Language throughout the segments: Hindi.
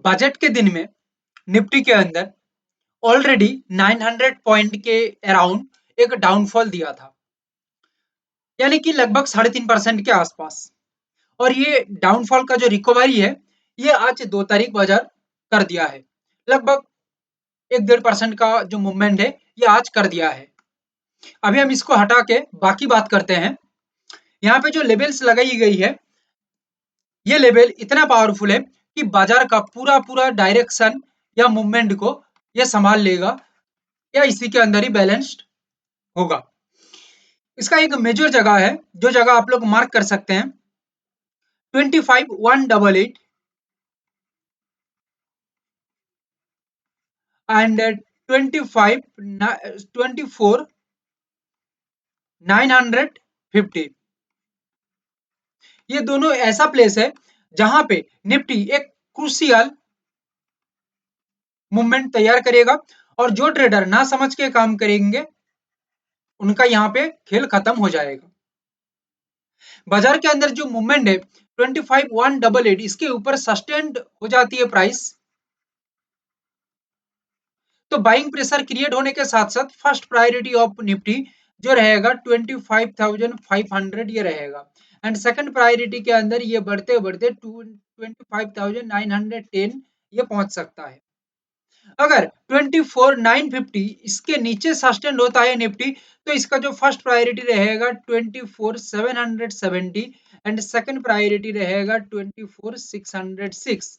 बजट के दिन में निफ्टी के अंदर ऑलरेडी 900 पॉइंट के अराउंड एक डाउनफॉल दिया था, यानी कि लगभग 3.5% के आसपास। और ये डाउनफॉल का जो रिकवरी है, ये आज 2 तारीख बाजार कर दिया है। लगभग 1-1.5% का जो मूवमेंट है, ये आज कर दिया है। अभी हम इसको हटा के बाकी बात करते हैं। यहाँ पे जो लेवल्स लगाई गई है, ये लेवल इतना पावरफुल है कि बाजार का पूरा पूरा डायरेक्शन या मूवमेंट को ये संभाल लेगा या इसी के अंदर ही बैलेंस्ड होगा। इसका एक मेजर जगह है, जो जगह आप लोग मार्क कर सकते हैं, 25,188 एंड 24,950। ये दोनों ऐसा प्लेस है जहां पे निफ्टी एक क्रूशियल मूवमेंट तैयार करेगा, और जो ट्रेडर ना समझ के काम करेंगे, उनका यहाँ पे खेल खत्म हो जाएगा। बाजार के अंदर जो मूवमेंट है 25,188, इसके ऊपर सस्टेन्ड हो जाती है प्राइस, तो बाइंग प्रेशर क्रिएट होने के साथ साथ फर्स्ट प्रायोरिटी ऑफ निफ्टी जो रहेगा 25,500 ये रहेगा, एंड सेकंड प्रायोरिटी के अंदर ये बढ़ते बढ़ते 25,910 ये पहुंच सकता है। अगर 24,950 इसके नीचे सस्टेन होता है निफ्टी, तो इसका जो फर्स्ट प्रायोरिटी रहेगा 24,770 एंड सेकंड प्रायोरिटी रहेगा 24,606।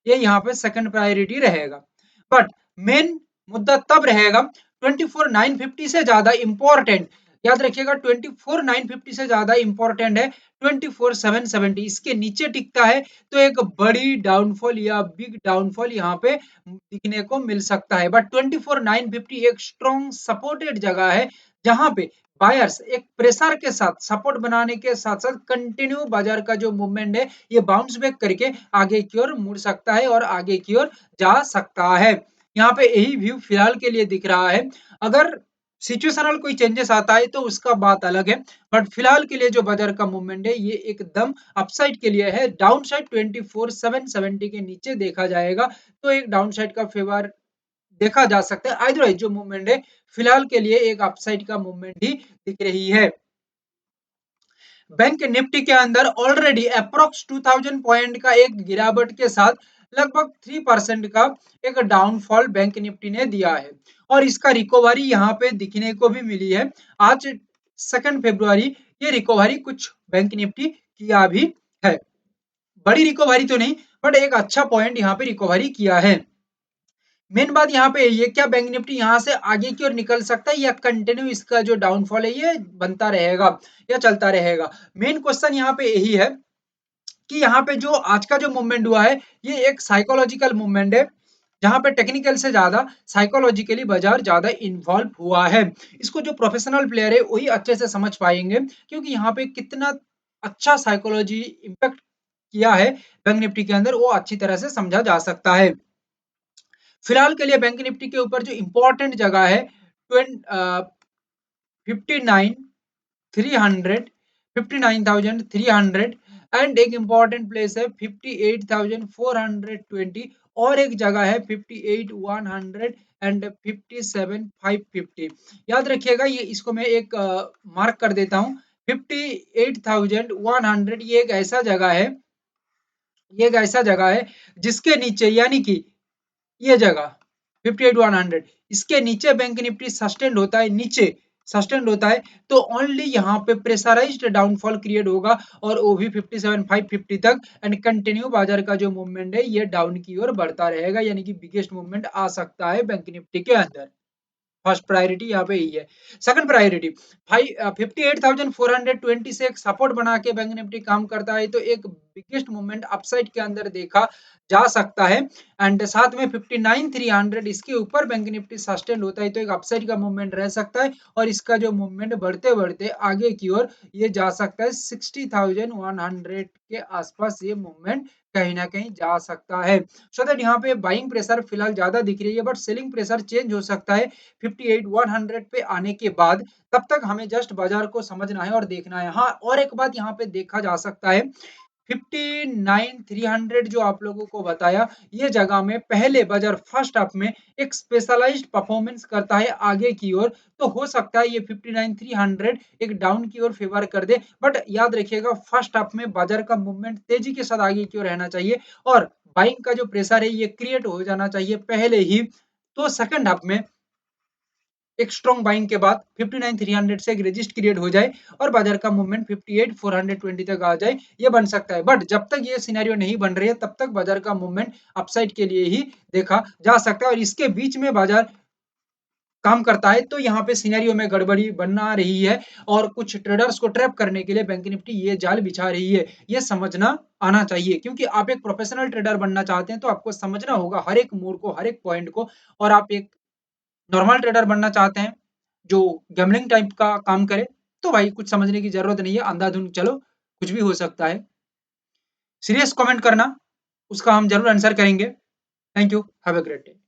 ये यहाँ पे सेकंड प्रायोरिटी रहेगा। बट मेन मुद्दा तब रहेगा 24,950 से ज्यादा इंपॉर्टेंट, याद रखिएगा 24,950 से ज्यादा इंपॉर्टेंट है 24,770। इसके नीचे टिकता है तो एक बड़ी डाउनफॉल या बिग डाउनफॉल यहाँ पे दिखने को मिल सकता है। बट 24,950 एक स्ट्रॉन्ग सपोर्टेड जगह है, जहां पे बायर्स एक प्रेशर के साथ सपोर्ट बनाने के साथ साथ कंटिन्यू बाजार का जो मूवमेंट है, ये बाउंस बैक करके आगे की ओर मुड़ सकता है और आगे की ओर जा सकता है। यहाँ पे यही व्यू फिलहाल के लिए दिख रहा है। अगर सिचुएशनल कोई चेंजेस आता है तो उसका बात अलग है, बट फिलहाल के लिए जो बाजार का मूवमेंट है, ये एकदम अपसाइड के लिए है। डाउन साइड 24,770 के नीचे देखा जाएगा तो एक डाउन साइड का फेवर देखा जा सकता है। आइदरवाइज जो मूवमेंट है फिलहाल के लिए एक अपसाइड का मूवमेंट ही दिख रही है। बैंक निफ्टी के अंदर ऑलरेडी अप्रोक्स 2000 पॉइंट का एक गिरावट के साथ लगभग 3% का एक डाउनफॉल बैंक निफ्टी ने दिया है, और इसका रिकवरी यहाँ पे दिखने को भी मिली है। आज 2 फरवरी ये रिकवरी कुछ बैंक निफ्टी किया भी है। बड़ी रिकवरी तो नहीं, बट एक अच्छा पॉइंट यहाँ पे रिकवरी किया है। मेन बात यहाँ पे ये, क्या बैंक निफ्टी यहाँ से आगे की ओर निकल सकता है या कंटिन्यू इसका जो डाउनफॉल है ये बनता रहेगा या चलता रहेगा। मेन क्वेश्चन यहाँ पे यही है कि यहाँ पे जो आज का जो मूवमेंट हुआ है, ये एक साइकोलॉजिकल मूवमेंट है, जहां पे टेक्निकल से ज्यादा साइकोलॉजिकली बाजार ज्यादा इन्वॉल्व हुआ है। इसको जो प्रोफेशनल प्लेयर है वही अच्छे से समझ पाएंगे, क्योंकि यहाँ पे कितना अच्छा साइकोलॉजी इम्पैक्ट किया है बैंक निफ्टी के अंदर, वो अच्छी तरह से समझा जा सकता है। फिलहाल के लिए बैंक निफ्टी के ऊपर जो इंपॉर्टेंट जगह है 59,300, 59,300, एंड एक इंपॉर्टेंट प्लेस है 58,420, और एक जगह है 58,100 एंड 57,550। याद रखिएगा, ये इसको मैं एक मार्क कर देता हूँ। 58,100 ये एक ऐसा जगह है, ये एक ऐसा जगह है जिसके नीचे, यानी कि ये जगह 58,100, इसके नीचे बैंक निफ्टी सस्टेन्ड होता है, नीचे सस्टेन्ड होता है, तो ओनली यहाँ पे प्रेशराइज्ड डाउनफॉल क्रिएट होगा, और वो भी 57,550 तक, एंड कंटिन्यू बाजार का जो मूवमेंट है ये डाउन की ओर बढ़ता रहेगा, यानी कि बिगेस्ट मूवमेंट आ सकता है बैंक निफ्टी के अंदर। फर्स्ट प्रायोरिटी यहाँ पे यही है। सेकंड प्रायोरिटी 58,420 से एक सपोर्ट बना के बैंक निफ्टी काम करता है, तो एक बिगेस्ट मूवमेंट अपसाइड के अंदर देखा जा सकता है। एंड साथ में 59,300 इसके ऊपर बैंक निफ्टी सस्टेन होता है, तो एक अपसाइड का मूवमेंट रह सकता है, और इसका जो मूवमेंट बढ़ते बढ़ते आगे की ओर ये जा सकता है 60,100 के आसपास, ये मूवमेंट कहीं ना कहीं जा सकता है। सो दैट यहाँ पे बाइंग प्रेशर फिलहाल ज्यादा दिख रही है, बट सेलिंग प्रेशर चेंज हो सकता है 58,100 पे आने के बाद। तब तक हमें जस्ट बाजार को समझना है और देखना है। हाँ, और एक बात यहाँ पे देखा जा सकता है, 59,300 जो आप लोगों को बताया, ये जगह में पहले बाजार फर्स्ट हाफ में एक स्पेशलाइज्ड परफॉर्मेंस करता है आगे की ओर, तो हो सकता है ये 59,300 एक डाउन की ओर फेवर कर दे। बट याद रखिएगा फर्स्ट हाफ में बाजार का मूवमेंट तेजी के साथ आगे की ओर रहना चाहिए और बाइंग का जो प्रेशर है ये क्रिएट हो जाना चाहिए पहले ही। तो सेकंड हाफ में एक स्ट्रॉन्ग बाइंग के बाद 59,300 से एक रेजिस्ट क्रिएट हो जाए और बाजार का मूवमेंट 58,420 तक आ जाए, ये बन सकता है। बट जब तक ये सिनेरियो नहीं बन रही है तब तक बाजार का मूवमेंट अपसाइड के लिए ही देखा जा सकता है और इसके बीच में बाजार काम करता है तो यहाँ पे सिनेरियो में गड़बड़ी बना रही है और कुछ ट्रेडर्स को ट्रैप करने के लिए बैंक निफ्टी ये जाल बिछा रही है, ये समझना आना चाहिए। क्योंकि आप एक प्रोफेशनल ट्रेडर बनना चाहते हैं तो आपको समझना होगा हर एक मोड को, हर एक पॉइंट को। और आप एक नॉर्मल ट्रेडर बनना चाहते हैं जो गैम्बलिंग टाइप का काम करे, तो भाई कुछ समझने की जरूरत नहीं है, अंधाधुंध चलो कुछ भी हो सकता है। सीरियस कमेंट करना, उसका हम जरूर आंसर करेंगे। Thank you, have a great day.